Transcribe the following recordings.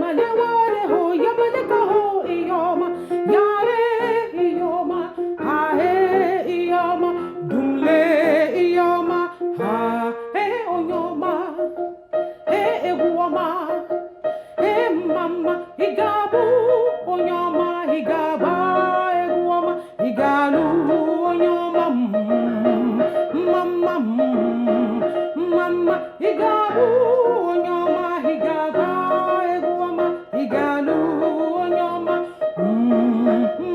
malewane ho yamaleka ho iyoma yare iyoma hae iyoma dumle iyoma ha he onyoma he eguoma he mama higabu onyoma higaba eguoma higalu onyoma mama mama higabu onyoma higaba eguoma higalu onyoma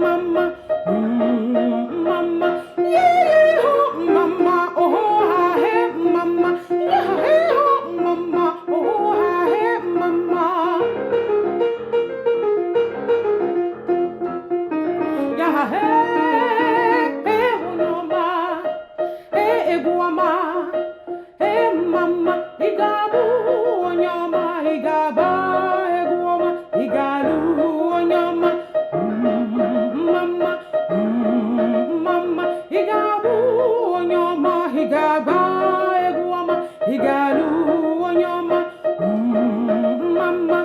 mama mama yeah ho mama oh ha he mama yeah he ho mama oh ha he mama yeah he he onyoma he eguoma he mama higabu onyoma higaba eguoma higalu onyoma mama mama higabu onyoma higaba eguoma higalu onyoma mama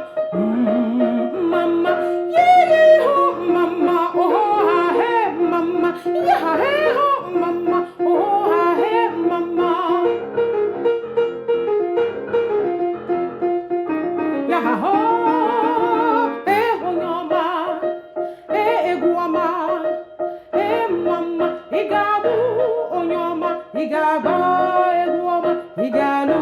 mama yeah ho mama oh ha he mama yeah he ho mama oh ha he mama yeah ho he onyoma he eguoma he mama higabu onyoma higaba eguoma higalu